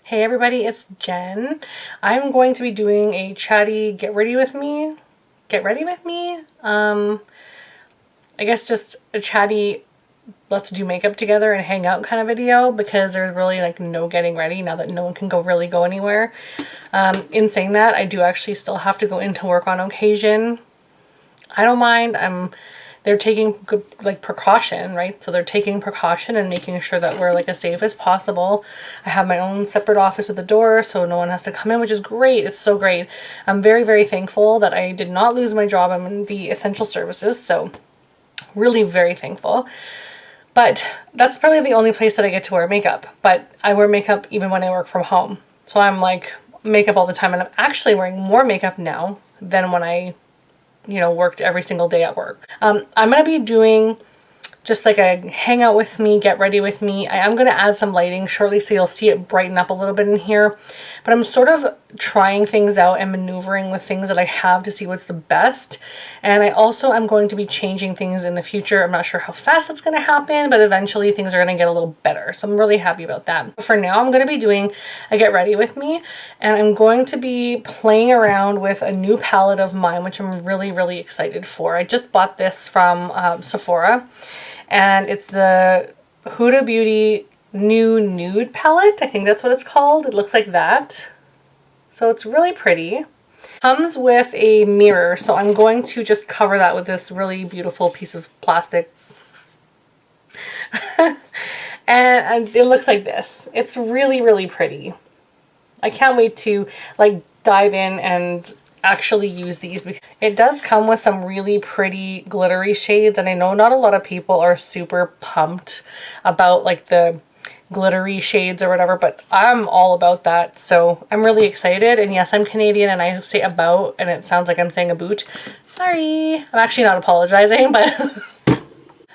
Hey everybody, it's Jen. I'm going to be doing a chatty get ready with me. I guess just a chatty let's do makeup together and hang out kind of video because there's really like no getting ready now that no one can really go anywhere. In saying that, I do actually still have to go into work on occasion. I don't mind. They're taking good precaution, right? So they're taking precaution and making sure that we're as safe as possible. I have my own separate office with a door so no one has to come in, which is great. It's so great. I'm very, very thankful that I did not lose my job. I'm in the essential services, so really very thankful. But that's probably the only place that I get to wear makeup. But I wear makeup even when I work from home. So I'm makeup all the time, and I'm actually wearing more makeup now than when I worked every single day at work. I'm going to be doing just a hang out with me, get ready with me. I am going to add some lighting shortly so you'll see it brighten up a little bit in here. But I'm sort of trying things out and maneuvering with things that I have to see what's the best. And I also am going to be changing things in the future. I'm not sure how fast that's going to happen, but eventually things are going to get a little better. So I'm really happy about that. For now, I'm going to be doing a get ready with me, and I'm going to be playing around with a new palette of mine, which I'm really, really excited for. I just bought this from Sephora. And it's the Huda Beauty new nude palette. I think that's what it's called. It looks like that. So it's really pretty. Comes with a mirror, so I'm going to just cover that with this really beautiful piece of plastic. and it looks like this. It's really, really pretty. I can't wait to dive in and actually use these. It does come with some really pretty glittery shades, and I know not a lot of people are super pumped about the glittery shades or whatever, but I'm all about that, so I'm really excited. And yes, I'm Canadian and I say about and it sounds like I'm saying a boot. Sorry, I'm actually not apologizing, but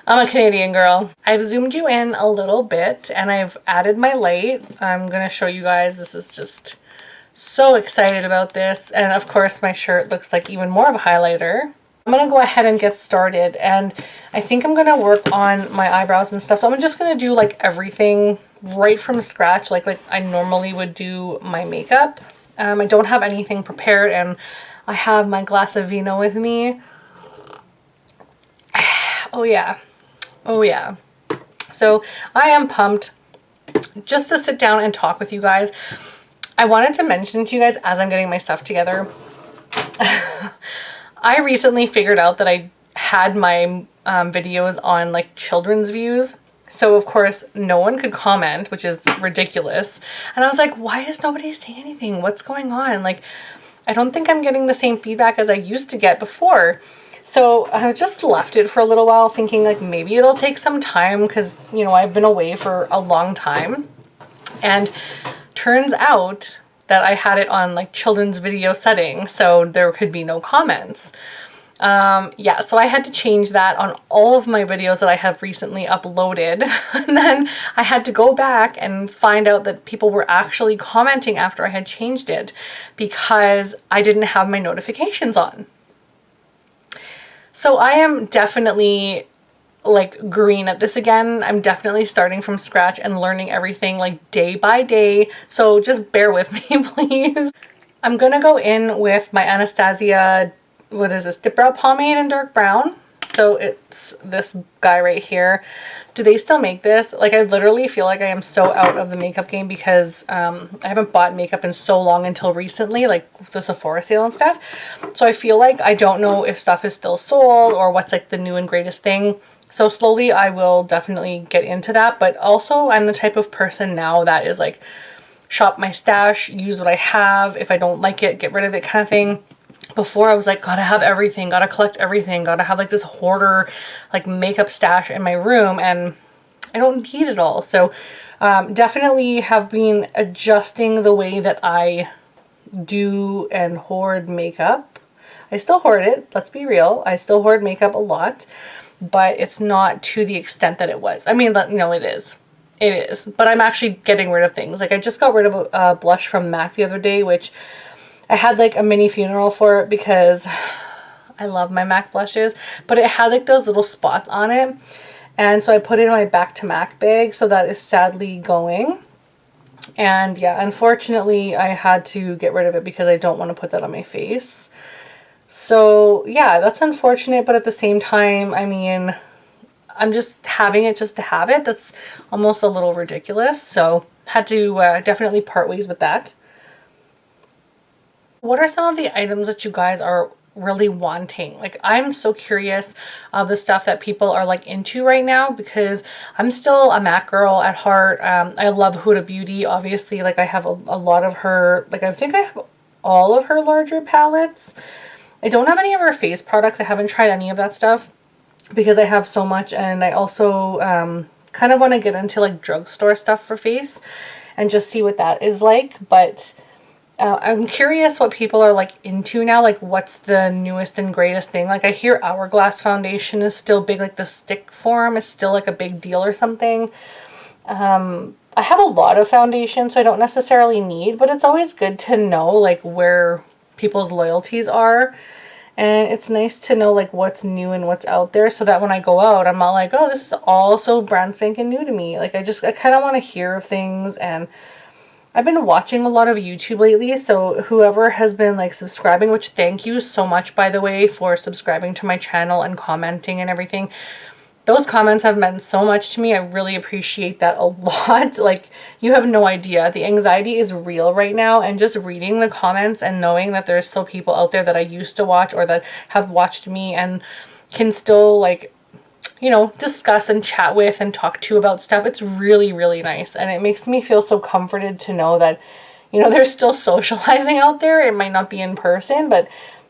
I'm a Canadian girl. I've zoomed you in a little bit and I've added my light. I'm gonna show you guys. This is just so excited about this, and of course my shirt looks like even more of a highlighter. I'm gonna go ahead and get started, and I think I'm gonna work on my eyebrows and stuff, so I'm just gonna do everything right from scratch like I normally would do my makeup. I don't have anything prepared, and I have my glass of vino with me. Oh yeah, oh yeah. So I am pumped just to sit down and talk with you guys. I wanted to mention to you guys as I'm getting my stuff together, I recently figured out that I had my videos on children's views. So of course no one could comment, which is ridiculous. And I was like, why is nobody saying anything? What's going on? I don't think I'm getting the same feedback as I used to get before. So I just left it for a little while thinking maybe it'll take some time because, I've been away for a long time. And turns out that I had it on children's video setting, so there could be no comments. Yeah, so I had to change that on all of my videos that I have recently uploaded. And then I had to go back and find out that people were actually commenting after I had changed it because I didn't have my notifications on. So I am definitely green at this again. I'm definitely starting from scratch and learning everything day by day. So just bear with me, please. I'm gonna go in with my Anastasia, what is this, Dip Brow Pomade in dark brown. So it's this guy right here. Do they still make this? I literally feel like I am so out of the makeup game because I haven't bought makeup in so long until recently, the Sephora sale and stuff. So I feel like I don't know if stuff is still sold or what's the new and greatest thing. So slowly I will definitely get into that, but also I'm the type of person now that is shop my stash, use what I have. If I don't like it, get rid of it kind of thing. Before I was gotta have everything, gotta collect everything, gotta have this hoarder makeup stash in my room, and I don't need it all. So definitely have been adjusting the way that I do and hoard makeup. I still hoard it, let's be real. I still hoard makeup a lot, but it's not to the extent that it was. I mean, no, it is. It is. But I'm actually getting rid of things. I just got rid of a blush from MAC the other day, which I had a mini funeral for it because I love my MAC blushes. But it had those little spots on it. And so I put it in my back to MAC bag. So that is sadly going. And yeah, unfortunately I had to get rid of it because I don't want to put that on my face. So yeah, that's unfortunate, but at the same time, I mean, I'm just having it just to have it. That's almost a little ridiculous. So had to definitely part ways with that. What are some of the items that you guys are really wanting? Like, I'm so curious of the stuff that people are like into right now, because I'm still a MAC girl at heart. I love Huda Beauty, obviously. Like, I have a lot of her, like, I think I have all of her larger palettes. I don't have any of her face products. I haven't tried any of that stuff because I have so much, and I also kind of want to get into like drugstore stuff for face and just see what that is like. But I'm curious what people are like into now, like what's the newest and greatest thing. Like, I hear Hourglass foundation is still big, like the stick form is still like a big deal or something. I have a lot of foundation, so I don't necessarily need, but it's always good to know like where people's loyalties are. And it's nice to know like what's new and what's out there, so that when I go out, I'm not like, oh, this is all so brand spanking new to me. Like, I kind of want to hear things. And I've been watching a lot of YouTube lately, so whoever has been like subscribing, which thank you so much, by the way, for subscribing to my channel and commenting and everything. Those comments have meant so much to me. I really appreciate that a lot. Like, you have no idea. The anxiety is real right now, and just reading the comments and knowing that there's still people out there that I used to watch or that have watched me and can still like, you know, discuss and chat with and talk to about stuff. It's really, really nice. And it makes me feel so comforted to know that, you know, there's still socializing out there. It might not be in person, but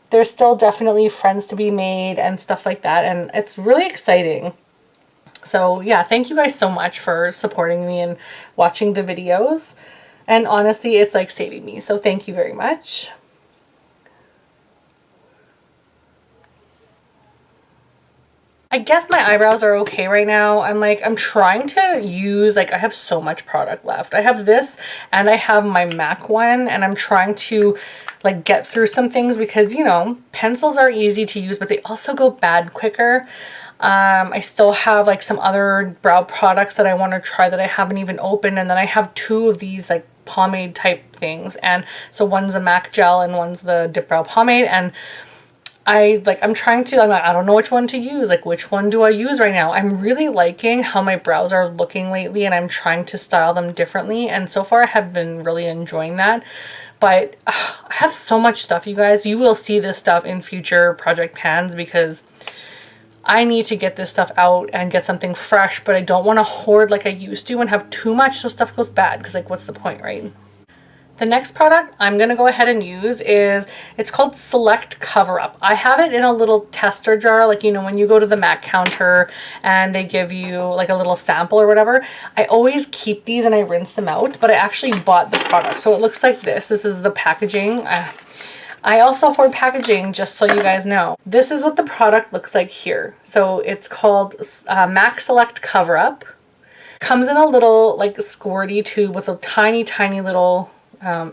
there's still definitely friends to be made and stuff like that. And it's really exciting. So yeah, thank you guys so much for supporting me and watching the videos. And honestly, it's like saving me. So thank you very much. I guess my eyebrows are okay right now. I'm trying to use, like, I have so much product left. I have this and I have my MAC one, and I'm trying to like get through some things because, you know, pencils are easy to use, but they also go bad quicker. I still have like some other brow products that I want to try that I haven't even opened. And then I have two of these like pomade type things. And so one's a MAC gel and one's the dip brow pomade. And I'm trying to, I don't know which one to use. Like, which one do I use right now? I'm really liking how my brows are looking lately, and I'm trying to style them differently. And so far I have been really enjoying that. But I have so much stuff, you guys. You will see this stuff in future project pans because I need to get this stuff out and get something fresh, but I don't want to hoard like I used to and have too much so stuff goes bad, because like, what's the point, right? The next product I'm going to go ahead and use is, it's called Select Cover Up. I have it in a little tester jar, like, you know, when you go to the MAC counter and they give you like a little sample or whatever. I always keep these and I rinse them out, but I actually bought the product. So it looks like this. This is the packaging. I also hoard packaging, just so you guys know. This is what the product looks like here. So it's called MAC Select Cover Up. Comes in a little like squirty tube with a tiny, tiny little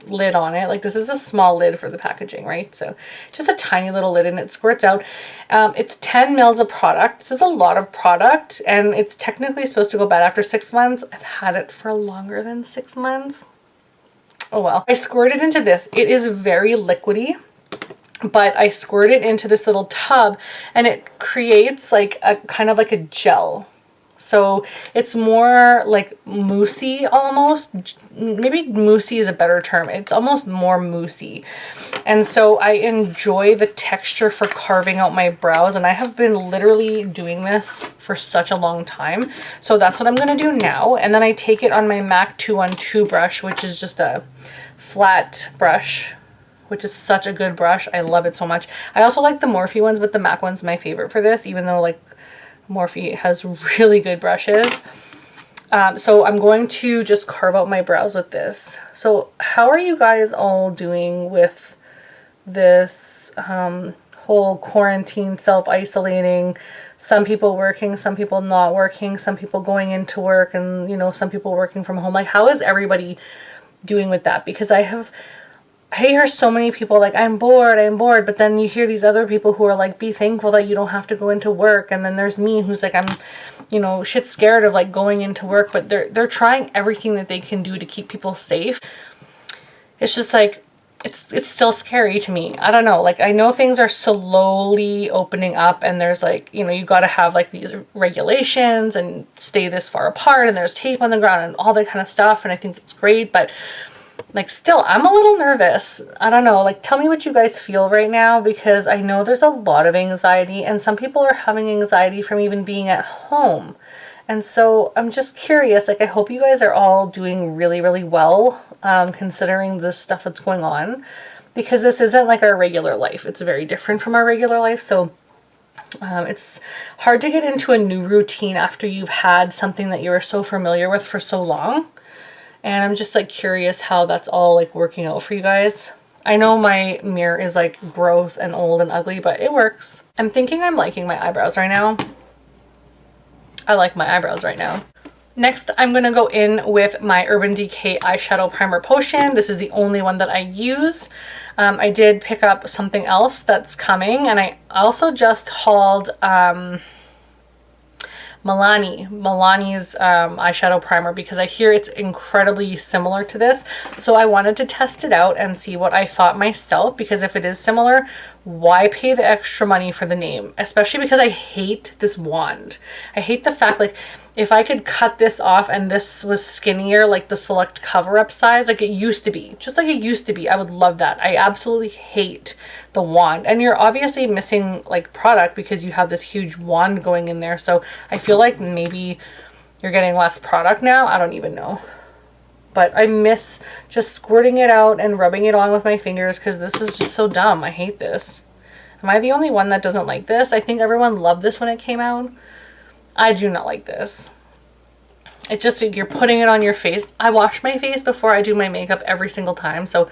lid on it. Like, this is a small lid for the packaging, right? So just a tiny little lid, and it squirts out. It's 10 mils of product. This is a lot of product, and it's technically supposed to go bad after 6 months. I've had it for longer than 6 months. Oh well. I squirted into this. It is very liquidy, but I squirt it into this little tub and it creates like a kind of like a gel. So it's more like moussey almost. Maybe moussey is a better term. It's almost more moussey. And so I enjoy the texture for carving out my brows. And I have been literally doing this for such a long time. So that's what I'm going to do now. And then I take it on my MAC 212 brush, which is just a flat brush, which is such a good brush. I love it so much. I also like the Morphe ones, but the MAC one's my favorite for this, even though like Morphe has really good brushes. So I'm going to just carve out my brows with this. So how are you guys all doing with this whole quarantine, self-isolating? Some people working, some people not working, some people going into work, and, you know, some people working from home. Like, how is everybody doing with that? Because I have I hear so many people like, I'm bored, but then you hear these other people who are like, be thankful that you don't have to go into work. And then there's me who's like, I'm, you know, shit scared of like going into work, but they're trying everything that they can do to keep people safe. It's just like, it's still scary to me. I don't know. Like, I know things are slowly opening up, and there's like, you know, you got to have like these regulations and stay this far apart, and there's tape on the ground and all that kind of stuff. And I think it's great, but like, still, I'm a little nervous. I don't know. Like, tell me what you guys feel right now, because I know there's a lot of anxiety, and some people are having anxiety from even being at home. And so I'm just curious, like, I hope you guys are all doing really, really well, considering the stuff that's going on, because this isn't like our regular life. It's very different from our regular life. So it's hard to get into a new routine after you've had something that you were so familiar with for so long. And I'm just like curious how that's all like working out for you guys. I know my mirror is like gross and old and ugly, but it works. I'm thinking I'm liking my eyebrows right now. I like my eyebrows right now. Next, I'm going to go in with my Urban Decay Eyeshadow Primer Potion. This is the only one that I use. I did pick up something else that's coming, and I also just hauled Milani's eyeshadow primer, because I hear it's incredibly similar to this. So I wanted to test it out and see what I thought myself, because if it is similar, why pay the extra money for the name? Especially because I hate this wand. I hate the fact, like, if I could cut this off and this was skinnier, like the Select cover-up size, like it used to be, just like it used to be, I would love that. I absolutely hate the wand. And you're obviously missing like product because you have this huge wand going in there. So I feel like maybe you're getting less product now. I don't even know. But I miss just squirting it out and rubbing it on with my fingers, because this is just so dumb. I hate this. Am I the only one that doesn't like this? I think everyone loved this when it came out. I do not like this. It's just, you're putting it on your face. I wash my face before I do my makeup every single time, so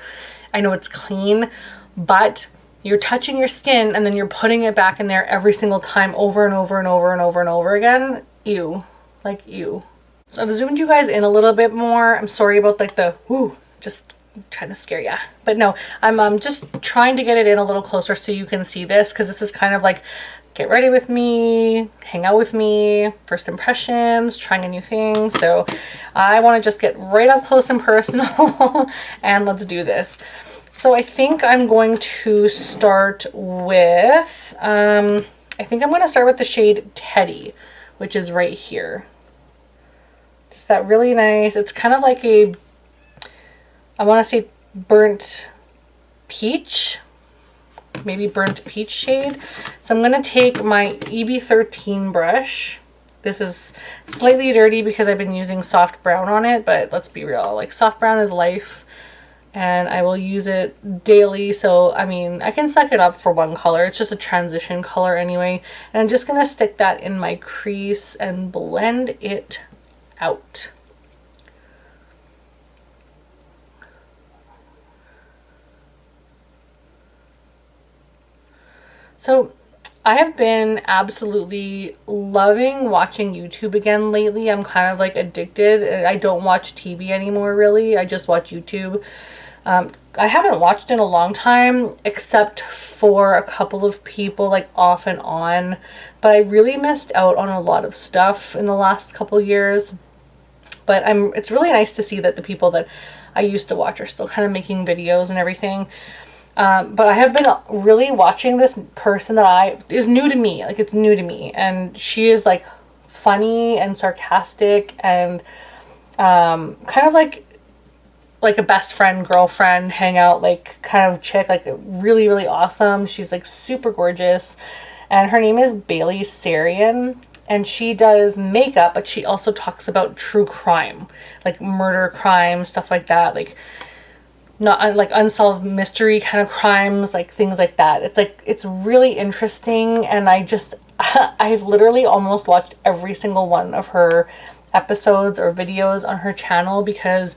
I know it's clean, but you're touching your skin and then you're putting it back in there every single time, over and over and over and over and over again. Ew. Like, ew. So I've zoomed you guys in a little bit more. I'm sorry about like the, just trying to scare ya. But no, I'm just trying to get it in a little closer so you can see this, because this is kind of like, get ready with me, hang out with me, first impressions, trying a new thing. So I want to just get right up close and personal and let's do this. So I think I'm going to start with, I think I'm going to start with the shade Teddy, which is right here. Just that really nice, it's kind of like a, I want to say burnt peach, maybe burnt peach shade. So I'm going to take my EB13 brush. This is slightly dirty because I've been using soft brown on it, but let's be real, like soft brown is life, and I will use it daily. So I mean, I can suck it up for one color. It's just a transition color anyway, and I'm just going to stick that in my crease and blend it out. So I have been absolutely loving watching YouTube again lately. I'm kind of like addicted. I don't watch TV anymore, really. I just watch YouTube. I haven't watched in a long time, except for a couple of people like off and on. But I really missed out on a lot of stuff in the last couple years. But it's really nice to see that the people that I used to watch are still kind of making videos and everything. But I have been really watching this person that is new to me. Like, it's new to me. And she is like funny and sarcastic and kind of like a best friend, girlfriend, hangout, like kind of chick, like really, really awesome. She's like super gorgeous. And her name is Sarian. And she does makeup, but she also talks about true crime, like murder crime, stuff like that. Like, not like unsolved mystery kind of crimes, like things like that. It's like, it's really interesting. And I've literally almost watched every single one of her episodes or videos on her channel, because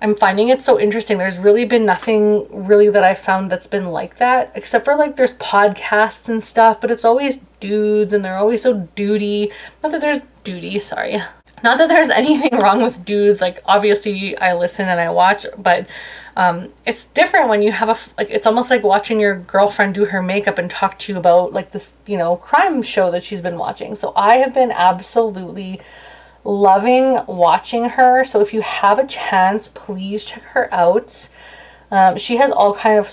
I'm finding it so interesting. There's really been nothing really that I found that's been like that, except for like there's podcasts and stuff, but it's always dudes and they're always so duty. Not that there's duty, sorry. Not that there's anything wrong with dudes, like obviously I listen and I watch, but it's different when you have like, it's almost like watching your girlfriend do her makeup and talk to you about like this, you know, crime show that she's been watching. So I have been absolutely loving watching her. So if you have a chance, please check her out. She has all kind of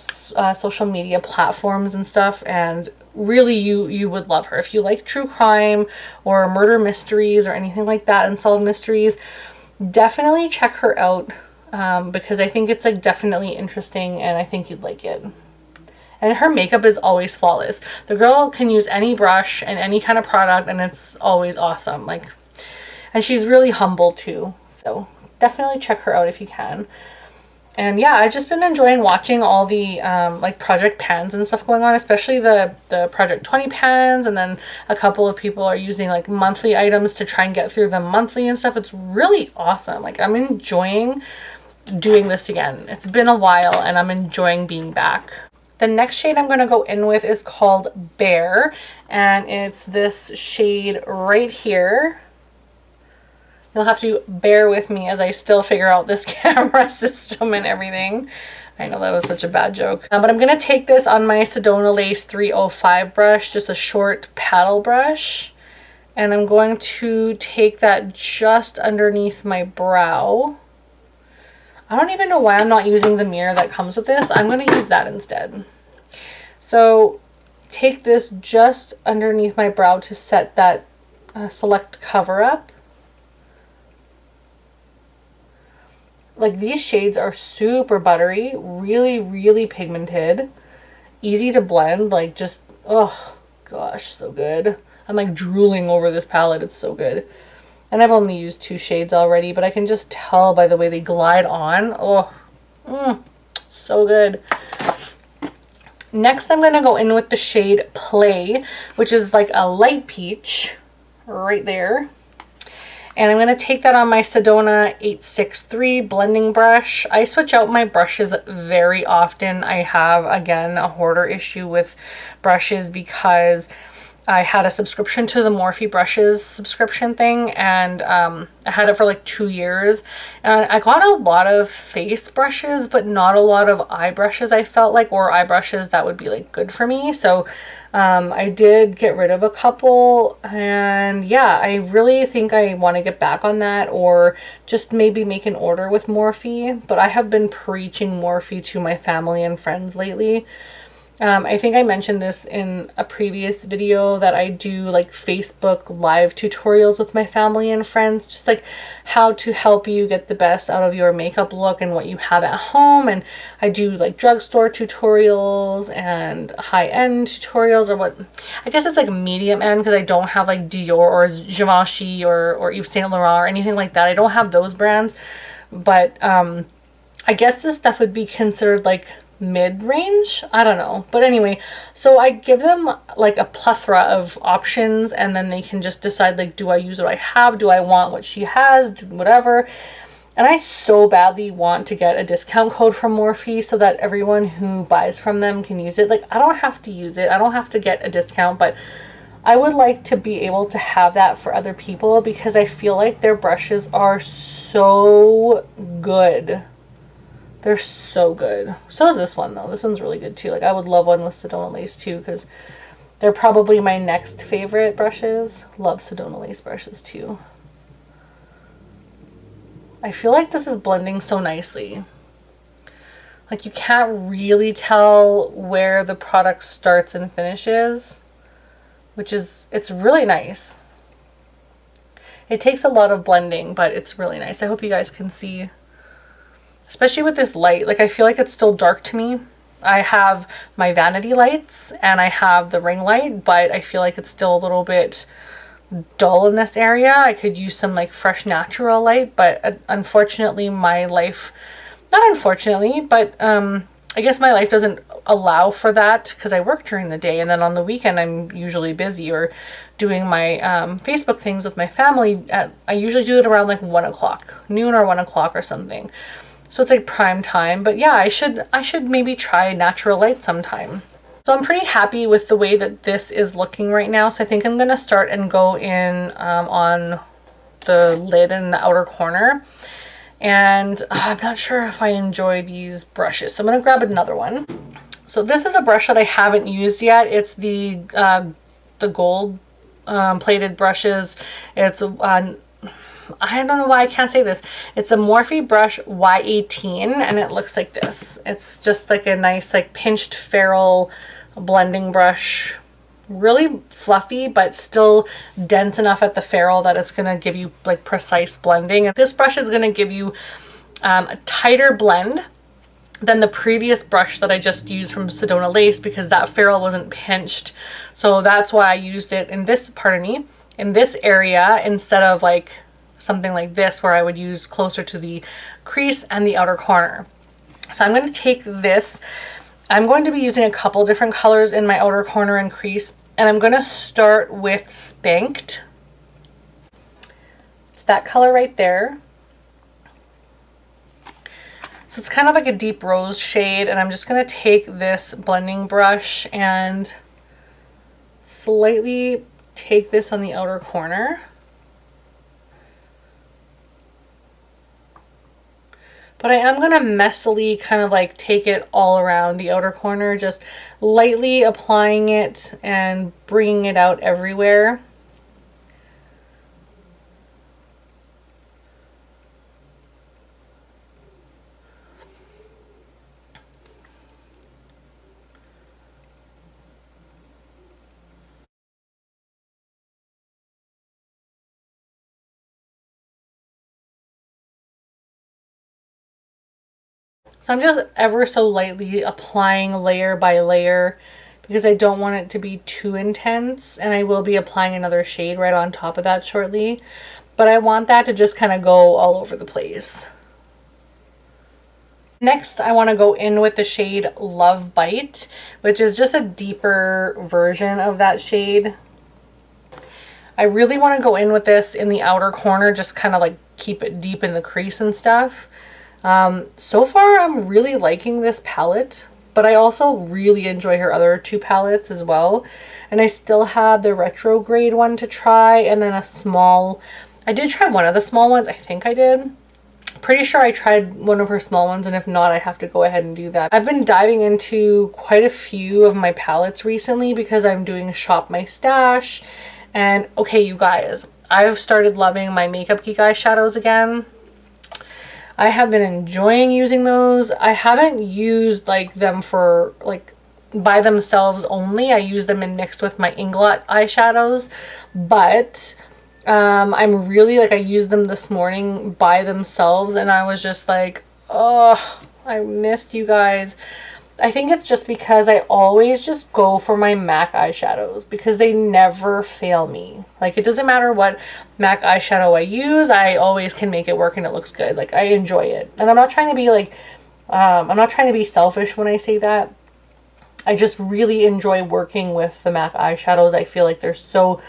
social media platforms and stuff, and really you would love her. If you like true crime or murder mysteries or anything like that, unsolved mysteries, definitely check her out, because I think it's like definitely interesting and I think you'd like it. And her makeup is always flawless. The girl can use any brush and any kind of product and it's always awesome. Like, and she's really humble too. So definitely check her out if you can. And yeah, I've just been enjoying watching all the like project pans and stuff going on, especially the Project 20 pans, and then a couple of people are using like monthly items to try and get through them monthly and stuff. It's really awesome. Like, I'm enjoying doing this again. It's been a while and I'm enjoying being back. The next shade I'm going to go in with is called Bear, and it's this shade right here. You'll have to bear with me as I still figure out this camera system and everything. I know that was such a bad joke. But I'm going to take this on my Sedona Lace 305 brush, just a short paddle brush. And I'm going to take that just underneath my brow. I don't even know why I'm not using the mirror that comes with this. I'm going to use that instead. So take this just underneath my brow to set that select cover up. Like, these shades are super buttery, really, really pigmented, easy to blend, like just, oh gosh, so good. I'm like drooling over this palette, it's so good. And I've only used 2 shades already, but I can just tell by the way they glide on. Oh, so good. Next, I'm going to go in with the shade Play, which is like a light peach right there. And I'm going to take that on my Sedona 863 blending brush. I switch out my brushes very often. I have, again, a hoarder issue with brushes because I had a subscription to the Morphe brushes subscription thing, and I had it for like 2 years. And I got a lot of face brushes, but not a lot of eye brushes, I felt like, or eye brushes that would be like good for me. So I did get rid of a couple, and yeah, I really think I want to get back on that, or just maybe make an order with Morphe. But I have been preaching Morphe to my family and friends lately. I think I mentioned this in a previous video that I do like Facebook live tutorials with my family and friends, just like how to help you get the best out of your makeup look and what you have at home. And I do like drugstore tutorials and high-end tutorials, or what I guess it's like medium end, because I don't have like Dior or Givenchy or Yves Saint Laurent or anything like that. I don't have those brands, but I guess this stuff would be considered like mid-range, I don't know. But anyway, so I give them like a plethora of options, and then they can just decide, like, do I use what I have, do I want what she has, whatever. And I so badly want to get a discount code from Morphe so that everyone who buys from them can use it. Like, I don't have to use it, I don't have to get a discount, but I would like to be able to have that for other people, because I feel like their brushes are so good. They're so good. So is this one, though. This one's really good too. Like, I would love one with Sedona Lace too, because they're probably my next favorite brushes. Love Sedona Lace brushes too. I feel like this is blending so nicely. Like, you can't really tell where the product starts and finishes, which is, it's really nice. It takes a lot of blending, but it's really nice. I hope you guys can see. Especially with this light, like, I feel like it's still dark to me. I have my vanity lights and I have the ring light, but I feel like it's still a little bit dull in this area. I could use some like fresh natural light, but unfortunately my life, not unfortunately, but I guess my life doesn't allow for that, because I work during the day, and then on the weekend I'm usually busy or doing my Facebook things with my family. I usually do it around like 1 o'clock, noon or 1 o'clock or something. So it's like prime time. But yeah, I should maybe try natural light sometime. So I'm pretty happy with the way that this is looking right now. So I think I'm going to start and go in on the lid and the outer corner. And I'm not sure if I enjoy these brushes, so I'm gonna grab another one. So this is a brush that I haven't used yet. It's the gold plated brushes. It's I don't know why I can't say this. It's a Morphe brush Y18, and it looks like this. It's just like a nice like pinched ferrule blending brush. Really fluffy, but still dense enough at the ferrule that it's gonna give you like precise blending. And this brush is gonna give you a tighter blend than the previous brush that I just used from Sedona Lace, because that ferrule wasn't pinched. So that's why I used it in this, pardon me, in this area instead of like something like this where I would use closer to the crease and the outer corner. So I'm going to take this. I'm going to be using a couple different colors in my outer corner and crease, and I'm going to start with Spanked. It's that color right there. So it's kind of like a deep rose shade, and I'm just going to take this blending brush and slightly take this on the outer corner. But I am going to messily kind of like take it all around the outer corner, just lightly applying it and bringing it out everywhere. So I'm just ever so lightly applying layer by layer because I don't want it to be too intense, and I will be applying another shade right on top of that shortly, but I want that to just kind of go all over the place. Next, I want to go in with the shade Love Bite, which is just a deeper version of that shade. I really want to go in with this in the outer corner, just kind of like keep it deep in the crease and stuff. So far I'm really liking this palette, but I also really enjoy her other two palettes as well. And I still have the retrograde one to try, and then a small, I did try one of the small ones, I think I did. Pretty sure I tried one of her small ones, and if not, I have to go ahead and do that. I've been diving into quite a few of my palettes recently because I'm doing Shop My Stash. And okay, you guys, I've started loving my Makeup Geek eyeshadows again. I have been enjoying using those. I haven't used like them for like by themselves only. I use them in mixed with my Inglot eyeshadows, but I'm really like, I used them this morning by themselves, and I was just like, oh, I missed you guys. I think it's just because I always just go for my MAC eyeshadows because they never fail me. Like, it doesn't matter what MAC eyeshadow I use, I always can make it work and it looks good. Like, I enjoy it. And I'm not trying to be like, I'm not trying to be selfish when I say that. I just really enjoy working with the MAC eyeshadows. I feel like they're so,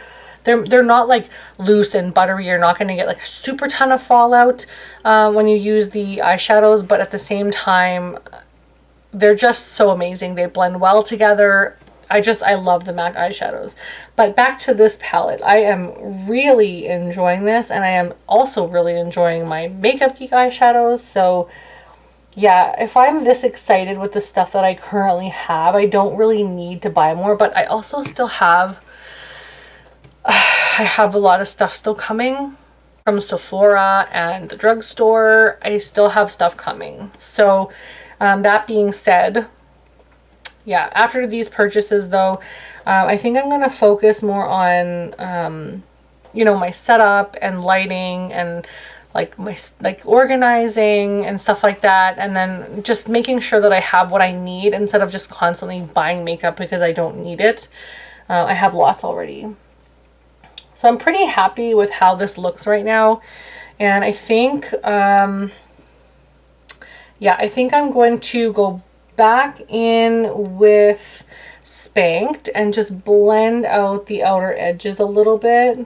they're not like loose and buttery. You're not going to get like a super ton of fallout when you use the eyeshadows, but at the same time, they're just so amazing. They blend well together. I love the MAC eyeshadows. But back to this palette. I am really enjoying this, and I am also really enjoying my Makeup Geek eyeshadows. So yeah, if I'm this excited with the stuff that I currently have, I don't really need to buy more, but I also still have I have a lot of stuff still coming from Sephora and the drugstore. I still have stuff coming. So that being said, yeah, after these purchases though, I think I'm going to focus more on, you know, my setup and lighting and like my organizing and stuff like that. And then just making sure that I have what I need instead of just constantly buying makeup because I don't need it. I have lots already. So I'm pretty happy with how this looks right now. And I think, yeah, I think I'm going to go back in with Spanked and just blend out the outer edges a little bit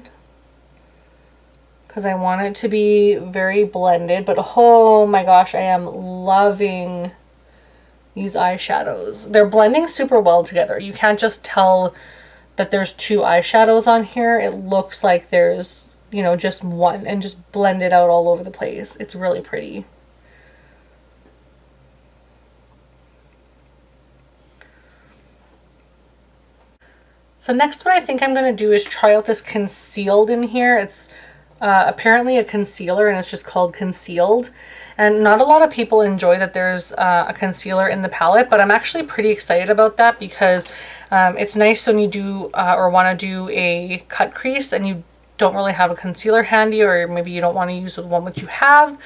because I want it to be very blended. But oh my gosh, I am loving these eyeshadows. They're blending super well together. You can't just tell that there's two eyeshadows on here. It looks like there's you know, just one and just blend it out all over the place. It's really pretty. So next what I think I'm going to do is try out this concealed in here. It's apparently a concealer and it's just called Concealed. And not a lot of people enjoy that there's a concealer in the palette, but I'm actually pretty excited about that because it's nice when you do or want to do a cut crease and you don't really have a concealer handy, or maybe you don't want to use the one that you have.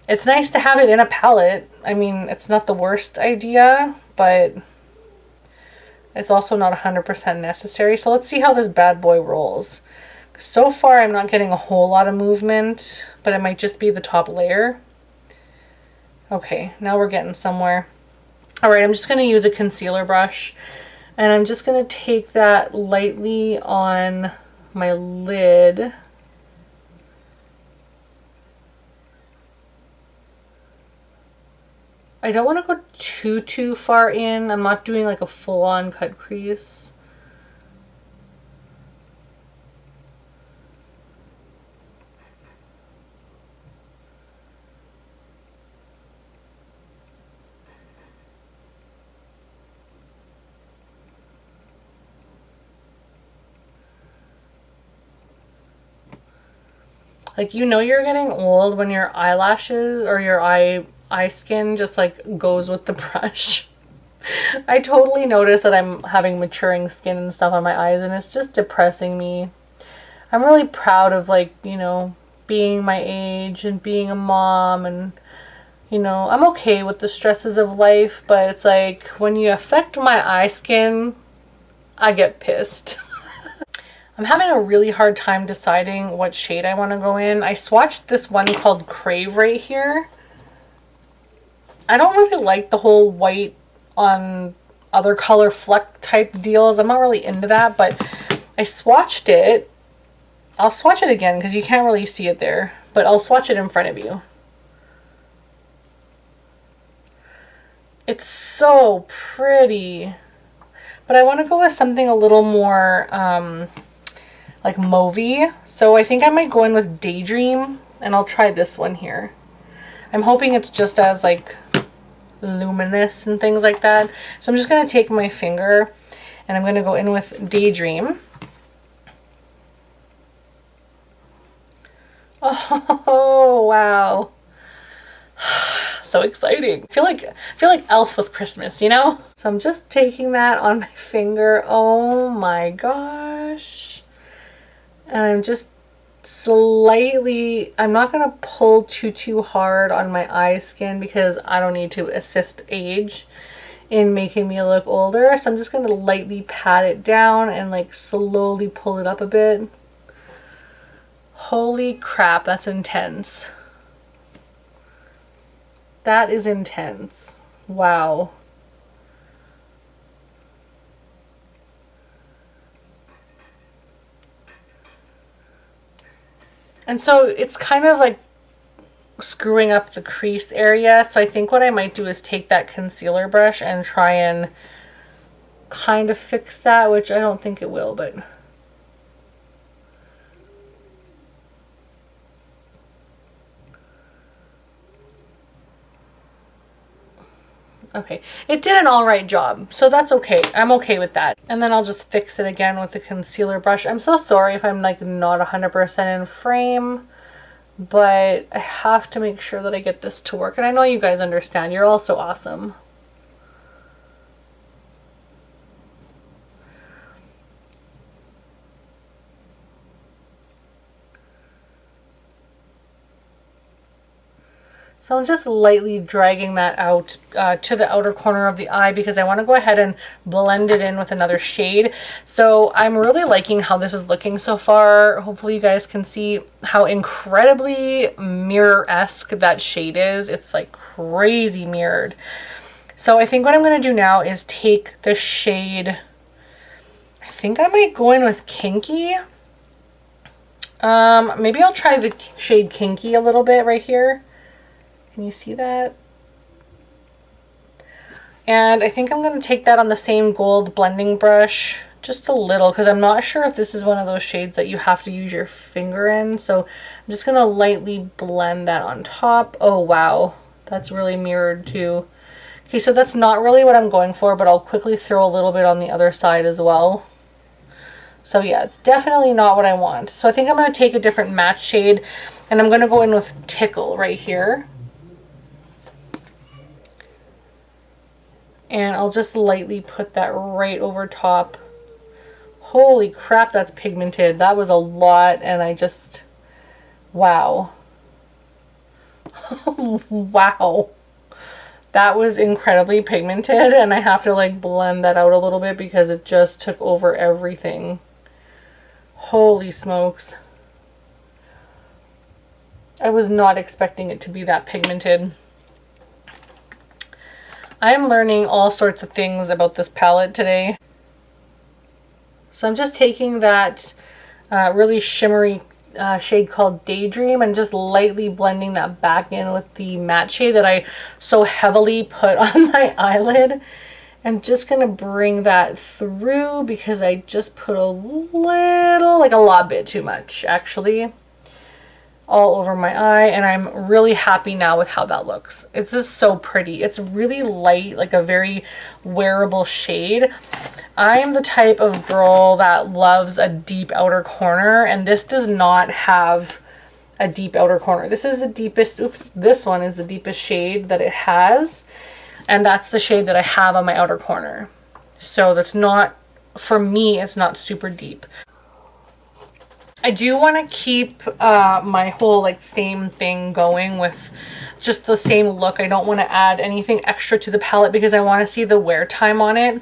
It's nice to have it in a palette. I mean, it's not the worst idea, but it's also not 100% necessary. So let's see how this bad boy rolls. So far, I'm not getting a whole lot of movement, but it might just be the top layer. Okay, now we're getting somewhere. All right, I'm just going to use a concealer brush, and I'm just going to take that lightly on my lid. I don't want to go too far in. I'm not doing like a full-on cut crease. Like, you know you're getting old when your eyelashes or your eye skin just like goes with the brush. I totally notice that I'm having maturing skin and stuff on my eyes, and it's just depressing me. I'm really proud of, like, you know, being my age and being a mom, and, you know, I'm okay with the stresses of life, but it's like when you affect my eye skin, I get pissed. I'm having a really hard time deciding what shade I want to go in. I swatched this one called Crave right here. I don't really like the whole white on other color fleck type deals. I'm not really into that, but I swatched it. I'll swatch it again because you can't really see it there, but I'll swatch it in front of you. It's so pretty, but I want to go with something a little more like mauvey. So I think I might go in with Daydream, and I'll try this one here. I'm hoping it's just as like luminous and things like that. So I'm just going to take my finger and I'm going to go in with Daydream. Oh, wow. So exciting. I feel like Elf with Christmas, you know? So I'm just taking that on my finger. Oh my gosh. And I'm just slightly, I'm not going to pull too hard on my eye skin because I don't need to assist age in making me look older. So I'm just going to lightly pat it down and like slowly pull it up a bit. Holy crap, that's intense. That is intense. Wow. And so it's kind of like screwing up the crease area. So I think what I might do is take that concealer brush and try and kind of fix that, which I don't think it will, but... Okay, it did an all right job, so that's okay. I'm okay with that. And then I'll just fix it again with the concealer brush. I'm so sorry if I'm like not 100% in frame, but I have to make sure that I get this to work. And I know you guys understand. You're all so awesome. So I'm just lightly dragging that out to the outer corner of the eye because I want to go ahead and blend it in with another shade. So I'm really liking how this is looking so far. Hopefully you guys can see how incredibly mirror-esque that shade is. It's like crazy mirrored. So I think what I'm going to do now is take the shade, I think I might go in with Kinky. Maybe I'll try the shade Kinky a little bit right here. Can you see that? And I think I'm going to take that on the same gold blending brush just a little, because I'm not sure if this is one of those shades that you have to use your finger in. So I'm just going to lightly blend that on top. Oh, wow. That's really mirrored too. Okay, so that's not really what I'm going for, but I'll quickly throw a little bit on the other side as well. So yeah, it's definitely not what I want. So I think I'm going to take a different matte shade, and I'm going to go in with Tickle right here. And I'll just lightly put that right over top. Holy crap, that's pigmented. That was a lot, and I just, wow. Wow. That was incredibly pigmented, and I have to like blend that out a little bit because it just took over everything. Holy smokes. I was not expecting it to be that pigmented. I'm learning all sorts of things about this palette today. So I'm just taking that really shimmery shade called Daydream and just lightly blending that back in with the matte shade that I so heavily put on my eyelid. I'm just going to bring that through because I just put a little, like a lot bit too much actually, all over my eye, and I'm really happy now with how that looks. It's just so pretty. It's really light, like a very wearable shade. I'm the type of girl that loves a deep outer corner, and this does not have a deep outer corner. This is the deepest, oops, this one is the deepest shade that it has, and that's the shade that I have on my outer corner. So that's not, for me, it's not super deep. I do want to keep my whole like same thing going with just the same look. I don't want to add anything extra to the palette because I want to see the wear time on it.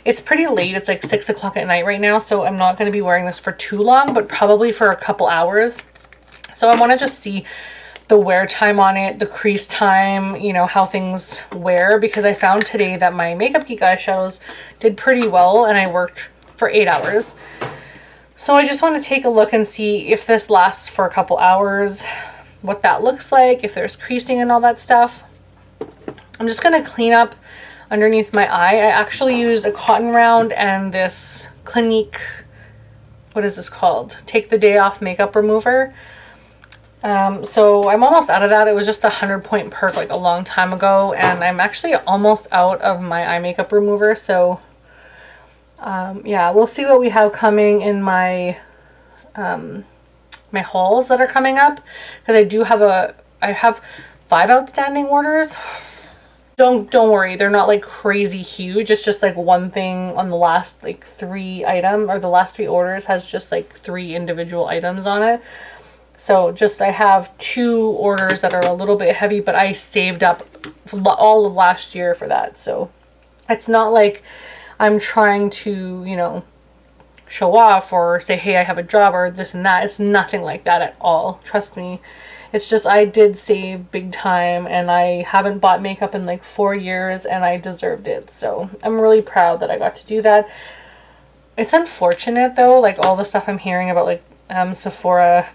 It's pretty late. It's like 6 o'clock at night right now, so I'm not going to be wearing this for too long, but probably for a couple hours. So I want to just see the wear time on it, the crease time, you know, how things wear, because I found today that my Makeup Geek eyeshadows did pretty well and I worked for 8 hours. So I just want to take a look and see if this lasts for a couple hours, what that looks like, if there's creasing and all that stuff. I'm just going to clean up underneath my eye. I actually used a cotton round and this Clinique, what is this called? Take the Day Off makeup remover. So I'm almost out of that. It was just a 100-point perk like a long time ago, and I'm actually almost out of my eye makeup remover. So yeah, we'll see what we have coming in my my hauls that are coming up, because I have 5 outstanding orders. Don't worry, they're not like crazy huge. It's just like one thing on the last like 3 item, or the last 3 orders has just like 3 individual items on it. So just, I have 2 orders that are a little bit heavy, but I saved up all of last year for that. So it's not like I'm trying to, you know, show off or say, hey, I have a job or this and that. It's nothing like that at all. Trust me. It's just, I did save big time, and I haven't bought makeup in like 4 years, and I deserved it. So I'm really proud that I got to do that. It's unfortunate though, like all the stuff I'm hearing about like Sephora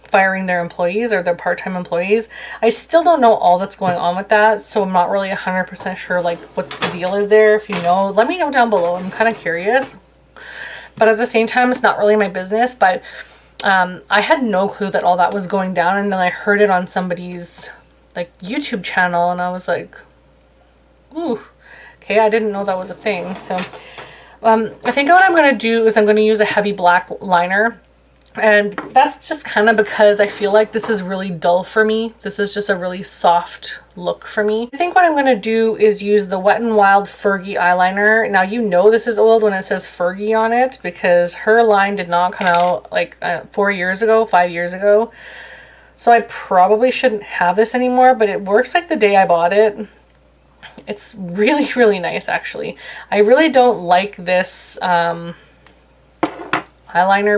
firing their employees or their part-time employees. I still don't know all that's going on with that, so I'm not really 100% sure like what the deal is there. If you know, let me know down below. I'm kind of curious, but at the same time, it's not really my business. But I had no clue that all that was going down, and then I heard it on somebody's like YouTube channel, and I was like, ooh, okay, I didn't know that was a thing. So I think what I'm going to do is I'm going to use a heavy black liner. And that's just kind of because I feel like this is really dull for me. This is just a really soft look for me. I think what I'm going to do is use the Wet n Wild Fergie eyeliner. Now, you know this is old when it says Fergie on it, because her line did not come out like 4 years ago, 5 years ago. So I probably shouldn't have this anymore, but it works like the day I bought it. It's really, really nice, actually. I really don't like this eyeliner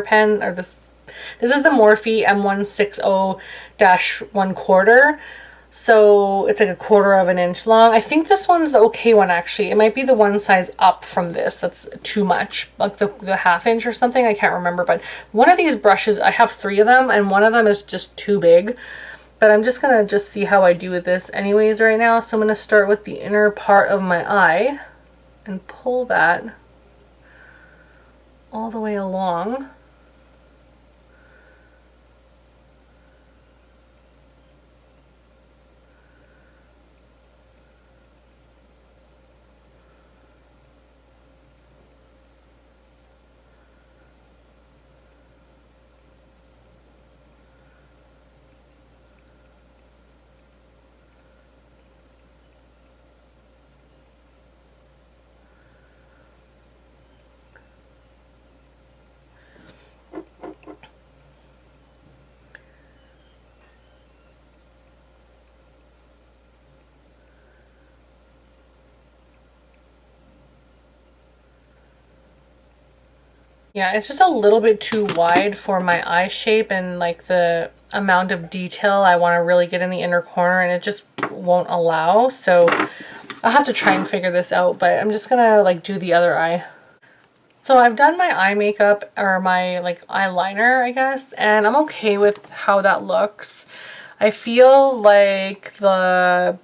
pen, or this is the Morphe M160-1/4. So it's like 1/4 of an inch long. I think this one's the okay one, actually. It might be the one size up from this. That's too much. Like the 1/2 inch or something. I can't remember. But one of these brushes, I have 3 of them, and one of them is just too big. But I'm just going to see how I do with this anyways right now. So I'm going to start with the inner part of my eye and pull that all the way along. Yeah, it's just a little bit too wide for my eye shape and like the amount of detail I want to really get in the inner corner, and it just won't allow. So I'll have to try and figure this out, but I'm just gonna like do the other eye. So I've done my eye makeup, or my like eyeliner, I guess, and I'm okay with how that looks. I feel like the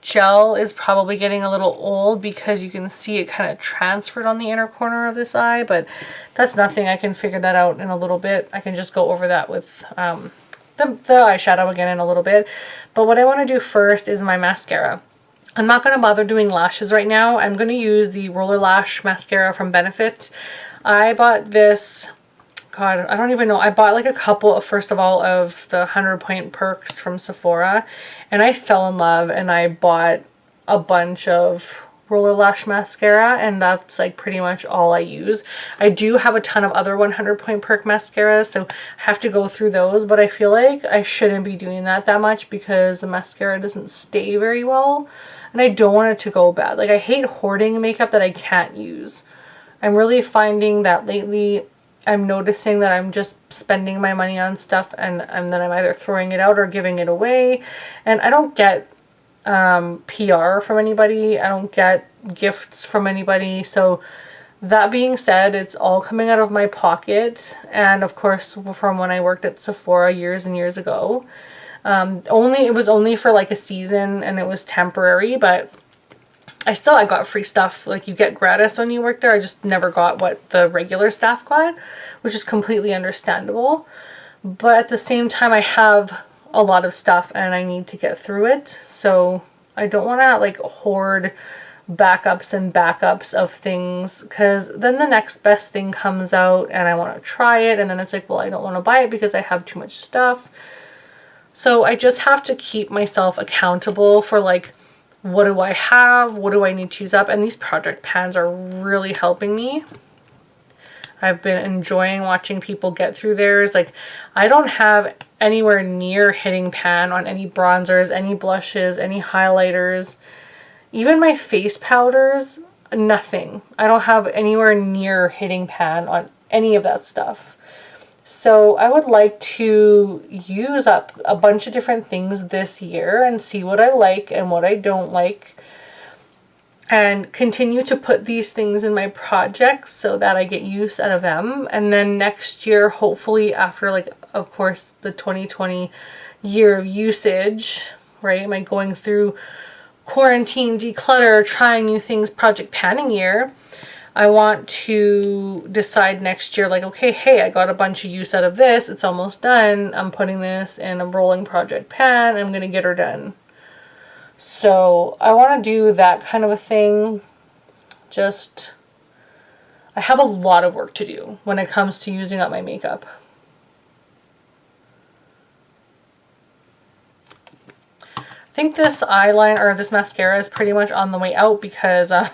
gel is probably getting a little old because you can see it kind of transferred on the inner corner of this eye, but that's nothing. I can figure that out in a little bit. I can just go over that with the eyeshadow again in a little bit. But what I want to do first is my mascara. I'm not going to bother doing lashes right now. I'm going to use the Roller Lash Mascara from Benefit. I bought this, God, I don't even know. I bought like a couple, first of all, of the 100 Point Perks from Sephora, and I fell in love, and I bought a bunch of Roller Lash Mascara, and that's like pretty much all I use. I do have a ton of other 100 Point Perk mascaras, so I have to go through those, but I feel like I shouldn't be doing that much because the mascara doesn't stay very well, and I don't want it to go bad. Like, I hate hoarding makeup that I can't use. I'm really finding that lately I'm noticing that I'm just spending my money on stuff, and then I'm either throwing it out or giving it away, and I don't get PR from anybody. I don't get gifts from anybody. So that being said, it's all coming out of my pocket, and of course from when I worked at Sephora years and years ago. It was only for like a season, and it was temporary, but I got free stuff. Like, you get gratis when you work there. I just never got what the regular staff got, which is completely understandable. But at the same time, I have a lot of stuff and I need to get through it. So I don't want to like hoard backups and backups of things, because then the next best thing comes out and I want to try it, and then it's like, well, I don't want to buy it because I have too much stuff. So I just have to keep myself accountable for like, what do I have? What do I need to use up? And these project pans are really helping me. I've been enjoying watching people get through theirs. Like, I don't have anywhere near hitting pan on any bronzers, any blushes, any highlighters, even my face powders, nothing. I don't have anywhere near hitting pan on any of that stuff. So I would like to use up a bunch of different things this year and see what I like and what I don't like, and continue to put these things in my projects so that I get use out of them. And then next year, hopefully after, like, of course, the 2020 year of usage, right? Am I going through quarantine, declutter, trying new things, project panning year? I want to decide next year, like, okay, hey, I got a bunch of use out of this. It's almost done. I'm putting this in a rolling project pan. I'm going to get her done. So I want to do that kind of a thing. Just, I have a lot of work to do when it comes to using up my makeup. I think this eyeliner, or this mascara, is pretty much on the way out because I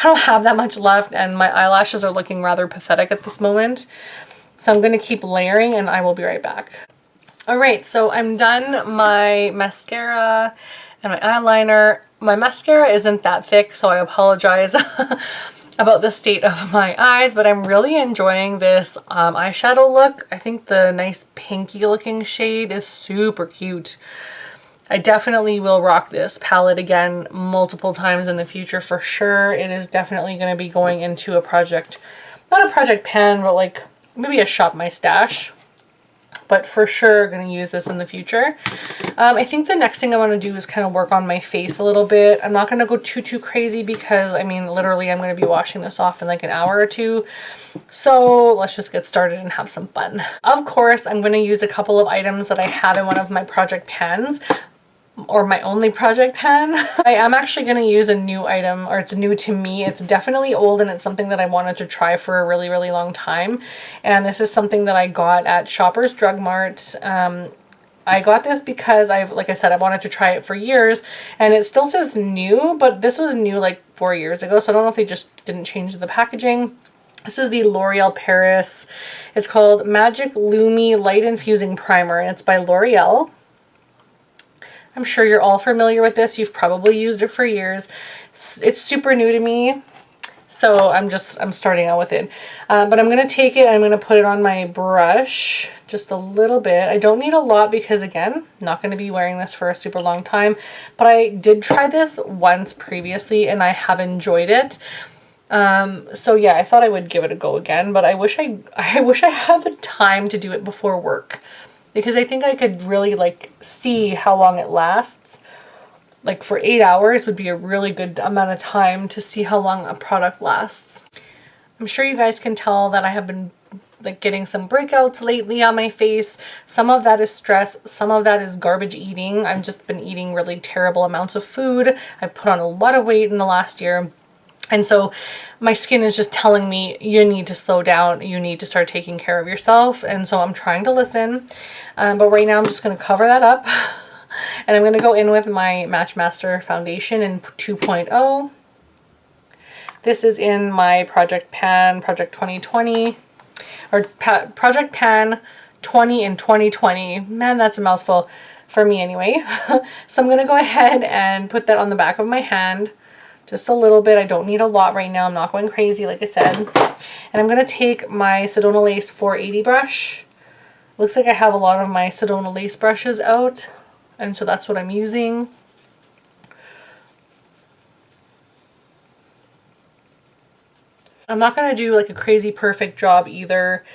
don't have that much left and my eyelashes are looking rather pathetic at this moment. So I'm going to keep layering and I will be right back. Alright, so I'm done my mascara and my eyeliner. My mascara isn't that thick, so I apologize about the state of my eyes, but I'm really enjoying this eyeshadow look. I think the nice pinky looking shade is super cute. I definitely will rock this palette again multiple times in the future for sure. It is definitely going to be going into a project, not a project pan, but like maybe a shop my stash but for sure going to use this in the future. I think the next thing I want to do is kind of work on my face a little bit. I'm not going to go too crazy because, I mean, literally I'm going to be washing this off in like an hour or two. So let's just get started and have some fun. Of course, I'm going to use a couple of items that I have in one of my project pans, or my only project pan. I am actually going to use a new item, or it's new to me. It's definitely old and it's something that I wanted to try for a really long time. And this is something that I got at Shoppers Drug Mart. I got this because like I said, I wanted to try it for years, and it still says new, but this was new like 4 years ago. So I don't know if they just didn't change the packaging. This is the L'Oreal Paris. It's called Magic Lumi Light Infusing Primer, and it's by L'Oreal. I'm sure you're all familiar with this. You've probably used it for years. It's super new to me, so I'm starting out with it. But I'm going to take it and I'm going to put it on my brush just a little bit. I don't need a lot because, again, not going to be wearing this for a super long time. But I did try this once previously and I have enjoyed it. So yeah, I thought I would give it a go again, but I wish I had the time to do it before work, because I think I could really like see how long it lasts. Like for 8 hours would be a really good amount of time to see how long a product lasts. I'm sure you guys can tell that I have been like getting some breakouts lately on my face. Some of that is stress, some of that is garbage eating. I've just been eating really terrible amounts of food. I've put on a lot of weight in the last year. And so my skin is just telling me, you need to slow down. You need to start taking care of yourself. And so I'm trying to listen. But right now I'm just going to cover that up. And I'm going to go in with my Matchmaster foundation in 2.0. This is in my Project Pan, Project 2020. Or Project Pan 20 in 2020. Man, that's a mouthful for me anyway. So I'm going to go ahead and put that on the back of my hand. Just a little bit. I don't need a lot right now. I'm not going crazy, like I said. And I'm going to take my Sedona Lace 480 brush. Looks like I have a lot of my Sedona Lace brushes out, and so that's what I'm using. I'm not going to do like a crazy perfect job either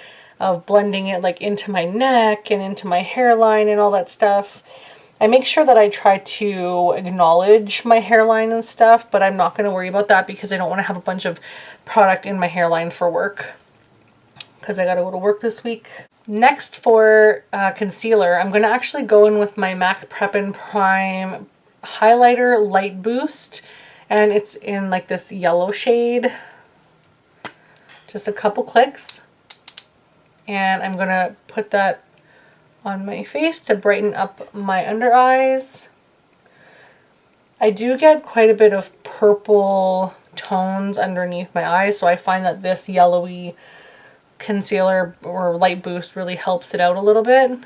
of blending it like into my neck and into my hairline and all that stuff. I make sure that I try to acknowledge my hairline and stuff, but I'm not going to worry about that because I don't want to have a bunch of product in my hairline for work, because I got to go to work this week. Next for concealer, I'm going to actually go in with my MAC Prep and Prime Highlighter Light Boost, and it's in like this yellow shade. Just a couple clicks, and I'm going to put that on my face to brighten up my under eyes. I do get quite a bit of purple tones underneath my eyes, so I find that this yellowy concealer or light boost really helps it out a little bit.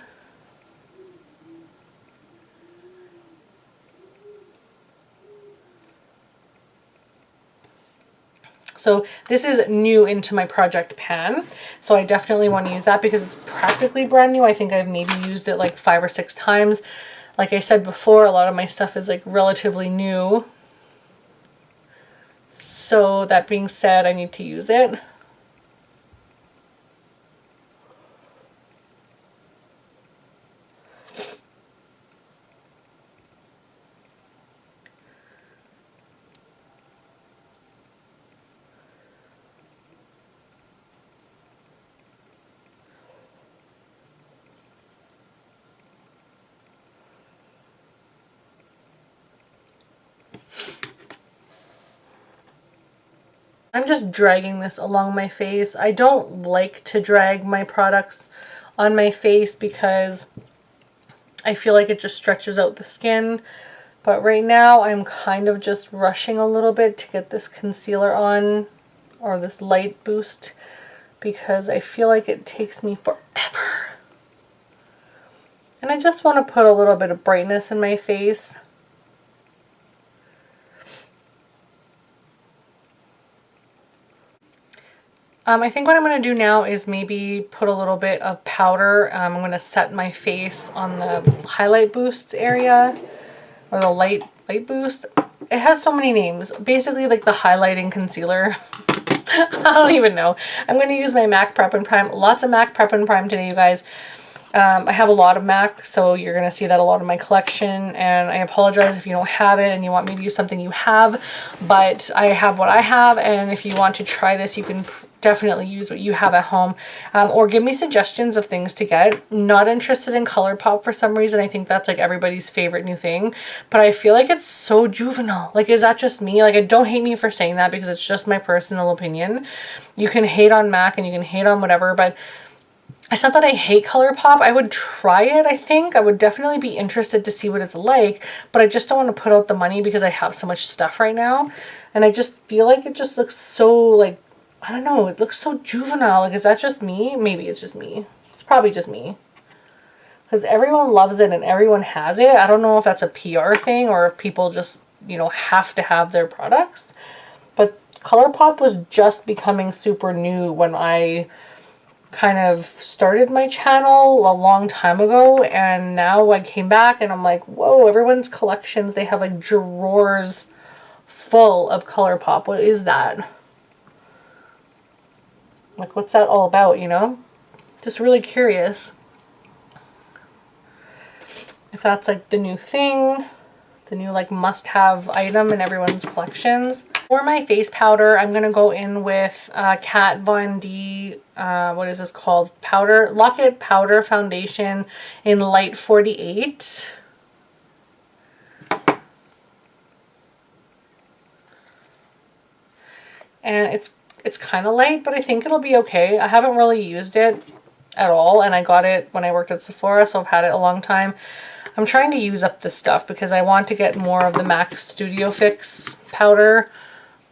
So this is new into my project pan, so I definitely want to use that because it's practically brand new. I think I've maybe used it like 5 or 6 times. Like I said before, a lot of my stuff is like relatively new. So that being said, I need to use it. I'm just dragging this along my face. I don't like to drag my products on my face because I feel like it just stretches out the skin. But right now I'm kind of just rushing a little bit to get this concealer on, or this light boost, because I feel like it takes me forever. And I just want to put a little bit of brightness in my face. I think what I'm going to do now is maybe put a little bit of powder. I'm going to set my face on the highlight boost area, or the light boost. It has so many names. Basically like the highlighting concealer. I don't even know. I'm going to use my MAC Prep and Prime. Lots of MAC Prep and Prime today, you guys. I have a lot of MAC, so you're going to see that a lot in my collection, and I apologize if you don't have it and you want me to use something you have, but I have what I have, and if you want to try this, you can definitely use what you have at home, or give me suggestions of things to get. Not interested in ColourPop for some reason. I think that's like everybody's favorite new thing, but I feel like it's so juvenile. Like, is that just me? Like, don't hate me for saying that because it's just my personal opinion. You can hate on MAC and you can hate on whatever, but it's not that I hate ColourPop. I would try it, I think. I would definitely be interested to see what it's like, but I just don't want to put out the money because I have so much stuff right now. And I just feel like it just looks so, like, I don't know, it looks so juvenile. Like, is that just me? Maybe it's just me. It's probably just me. Because everyone loves it and everyone has it. I don't know if that's a PR thing or if people just, you know, have to have their products. But ColourPop was just becoming super new when I kind of started my channel a long time ago, and now I came back and I'm like, whoa, everyone's collections, they have like drawers full of ColourPop. What is that? Like, what's that all about, you know? Just really curious if that's like the new thing, the new like must-have item in everyone's collections. For my face powder, I'm going to go in with Kat Von D, what is this called? Powder, Lock-It Powder Foundation in Light 48. And it's kind of light, but I think it'll be okay. I haven't really used it at all, and I got it when I worked at Sephora, so I've had it a long time. I'm trying to use up this stuff because I want to get more of the MAC Studio Fix powder.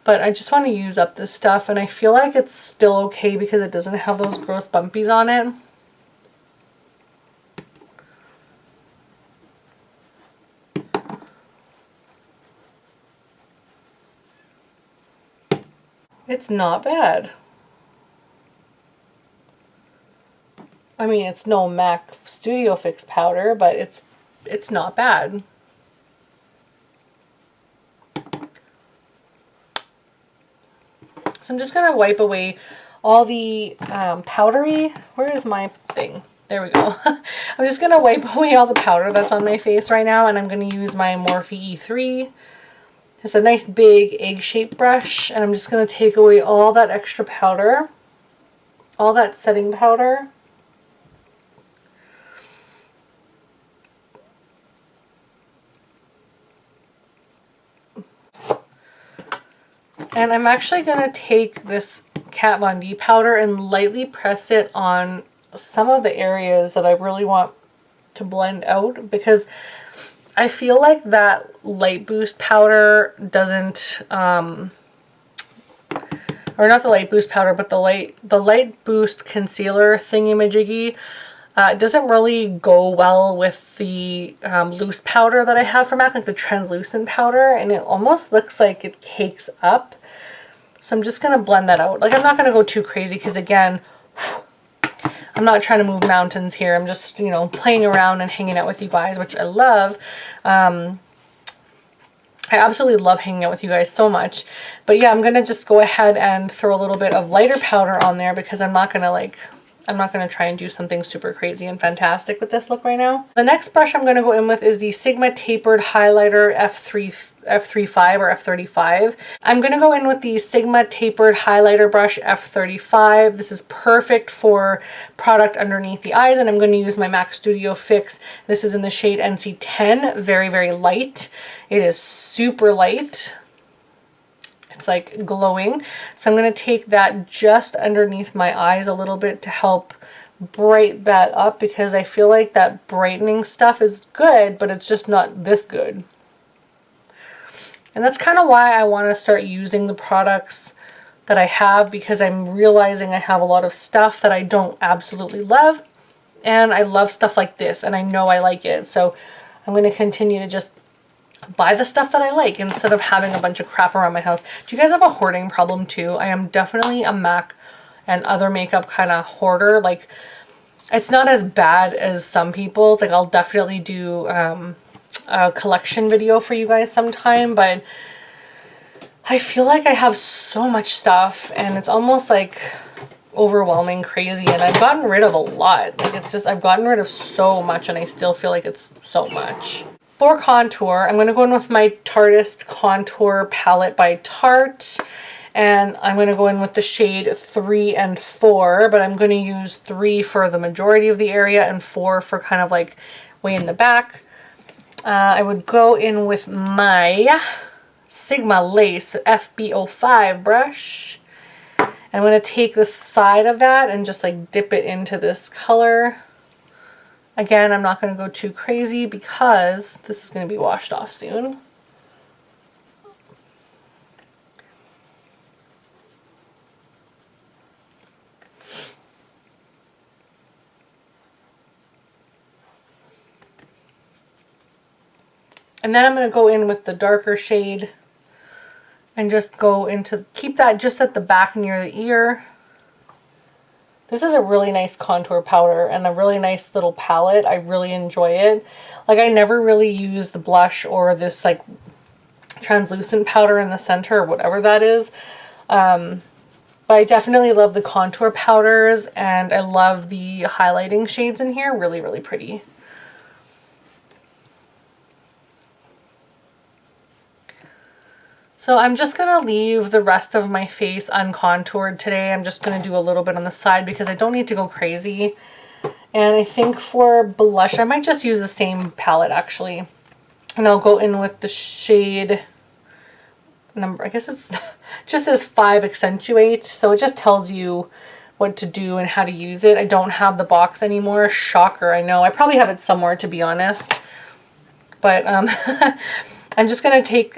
But I just want to use up this stuff, and I feel like it's still okay because it doesn't have those gross bumpies on it. It's not bad. I mean, it's no MAC Studio Fix powder, but it's not bad. So I'm just going to wipe away all the powdery, where is my thing? There we go. I'm just going to wipe away all the powder that's on my face right now, and I'm going to use my Morphe E3. It's a nice big egg-shaped brush, and I'm just going to take away all that extra powder, all that setting powder. And I'm actually going to take this Kat Von D powder and lightly press it on some of the areas that I really want to blend out, because I feel like that Light Boost powder doesn't, or not the Light Boost powder, but the Light Boost concealer thingy-majiggy doesn't really go well with the loose powder that I have from MAC, like the translucent powder, and it almost looks like it cakes up. So I'm just going to blend that out. Like, I'm not going to go too crazy because, again, I'm not trying to move mountains here. I'm just, you know, playing around and hanging out with you guys, which I love. I absolutely love hanging out with you guys so much. But yeah, I'm going to just go ahead and throw a little bit of lighter powder on there because I'm not going to try and do something super crazy and fantastic with this look right now. The next brush I'm going to go in with is the Sigma Tapered Highlighter F35 or F35. I'm going to go in with the Sigma Tapered Highlighter Brush F35. This is perfect for product underneath the eyes, and I'm going to use my MAC Studio Fix. This is in the shade NC10, very, very light. It is super light. It's like glowing. So I'm going to take that just underneath my eyes a little bit to help brighten that up, because I feel like that brightening stuff is good, but it's just not this good. And that's kind of why I want to start using the products that I have, because I'm realizing I have a lot of stuff that I don't absolutely love, and I love stuff like this, and I know I like it. So I'm going to continue to just buy the stuff that I like instead of having a bunch of crap around my house. Do you guys have a hoarding problem too? I am definitely a MAC and other makeup kind of hoarder. Like, it's not as bad as some people. It's like, I'll definitely do a collection video for you guys sometime, but I feel like I have so much stuff, and it's almost like overwhelming, crazy, and I've gotten rid of a lot. Like, it's just, I've gotten rid of so much and I still feel like it's so much. For contour, I'm going to go in with my Tarteist Contour Palette by Tarte. And I'm going to go in with the shade 3 and 4, but I'm going to use 3 for the majority of the area and 4 for kind of like way in the back. I would go in with my Sigma Lace FB05 brush. I'm going to take the side of that and just like dip it into this color. Again, I'm not going to go too crazy because this is going to be washed off soon. And then I'm going to go in with the darker shade and just go into, keep that just at the back near the ear. This is a really nice contour powder and a really nice little palette. I really enjoy it. Like, I never really use the blush or this like translucent powder in the center or whatever that is. But I definitely love the contour powders and I love the highlighting shades in here. Really, really pretty. So I'm just going to leave the rest of my face uncontoured today. I'm just going to do a little bit on the side because I don't need to go crazy. And I think for blush, I might just use the same palette actually. And I'll go in with the shade number, I guess it's just says 5 Accentuate. So it just tells you what to do and how to use it. I don't have the box anymore. Shocker, I know. I probably have it somewhere, to be honest. But I'm just going to take...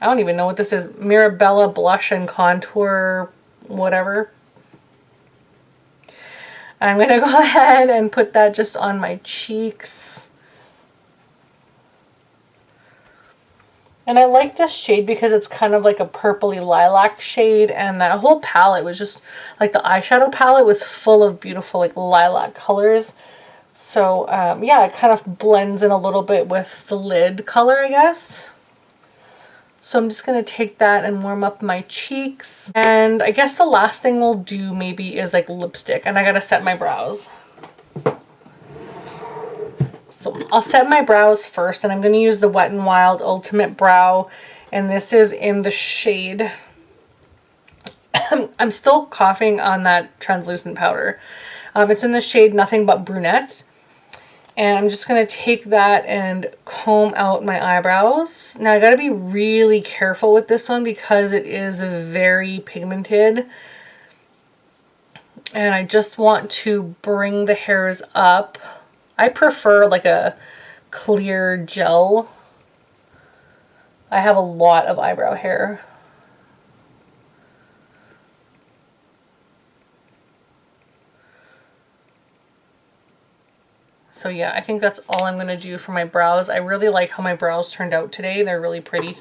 I don't even know what this is. Mirabella Blush and Contour, whatever. I'm going to go ahead and put that just on my cheeks. And I like this shade because it's kind of like a purpley lilac shade. And that whole palette was just, like the eyeshadow palette was full of beautiful like lilac colors. So yeah, it kind of blends in a little bit with the lid color, I guess. So I'm just going to take that and warm up my cheeks. And I guess the last thing we'll do maybe is like lipstick. And I got to set my brows. So I'll set my brows first. And I'm going to use the Wet n Wild Ultimate Brow. And this is in the shade... I'm still coughing on that translucent powder. It's in the shade Nothing But Brunette. And I'm just going to take that and comb out my eyebrows. Now I got to be really careful with this one because it is very pigmented. And I just want to bring the hairs up. I prefer like a clear gel. I have a lot of eyebrow hair. So yeah, I think that's all I'm going to do for my brows. I really like how my brows turned out today. They're really pretty,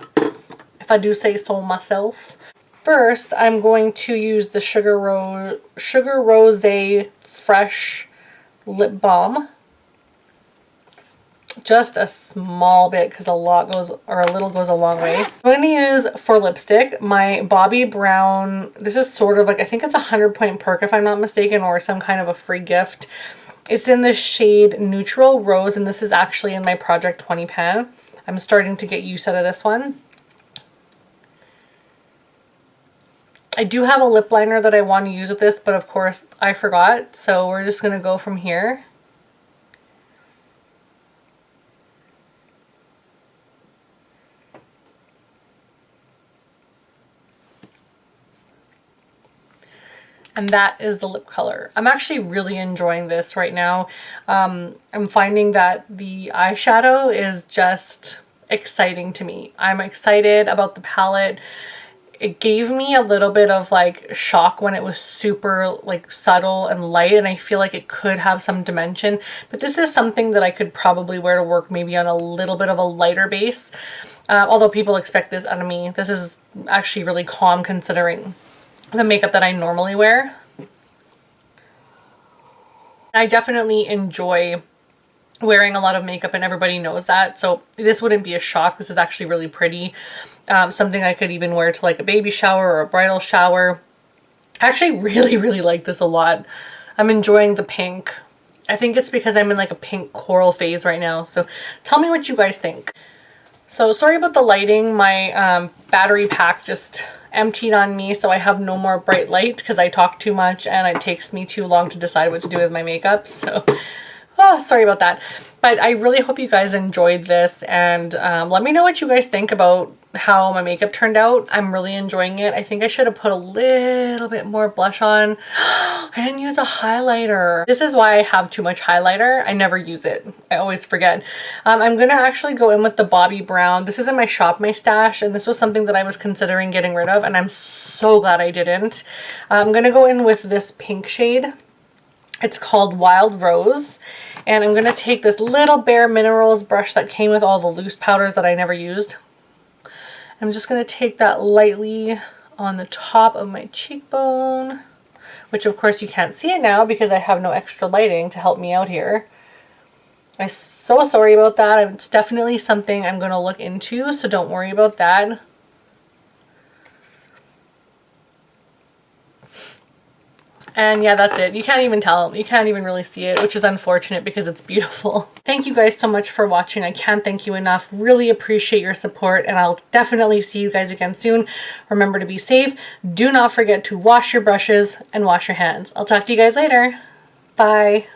if I do say so myself. First, I'm going to use the Sugar Rose Fresh Lip Balm. Just a small bit because a little goes a long way. I'm going to use for lipstick my Bobbi Brown. This is sort of like, I think it's a 100-point perk if I'm not mistaken, or some kind of a free gift. It's in the shade Neutral Rose, and this is actually in my Project 20 pan. I'm starting to get use out of this one. I do have a lip liner that I want to use with this, but of course I forgot. So we're just going to go from here. And that is the lip color. I'm actually really enjoying this right now. I'm finding that the eyeshadow is just exciting to me. I'm excited about the palette. It gave me a little bit of like shock when it was super like subtle and light, and I feel like it could have some dimension. But this is something that I could probably wear to work maybe on a little bit of a lighter base. Although people expect this out of me. This is actually really calm considering the makeup that I normally wear. I definitely enjoy wearing a lot of makeup, and everybody knows that, so this wouldn't be a shock. This is actually really pretty. Something I could even wear to like a baby shower or a bridal shower. I actually really like this a lot. I'm enjoying the pink. I think it's because I'm in like a pink coral phase right now. So tell me what you guys think. So sorry about the lighting. My battery pack just emptied on me, so I have no more bright light because I talk too much and it takes me too long to decide what to do with my makeup. So oh, sorry about that. But I really hope you guys enjoyed this, and let me know what you guys think about how my makeup turned out. I'm really enjoying it. I think I should have put a little bit more blush on. I didn't use a highlighter. This is why I have too much highlighter. I never use it. I always forget. I'm gonna actually go in with the Bobbi Brown. This is in my Shop My Stash, and this was something that I was considering getting rid of, and I'm so glad I didn't. I'm gonna go in with this pink shade. It's called Wild Rose, and I'm going to take this little Bare Minerals brush that came with all the loose powders that I never used. I'm just going to take that lightly on the top of my cheekbone, which of course you can't see it now because I have no extra lighting to help me out here. I'm so sorry about that. It's definitely something I'm going to look into, so don't worry about that. And yeah, that's it. You can't even tell. You can't even really see it, which is unfortunate because it's beautiful. Thank you guys so much for watching. I can't thank you enough. Really appreciate your support, and I'll definitely see you guys again soon. Remember to be safe. Do not forget to wash your brushes and wash your hands. I'll talk to you guys later. Bye.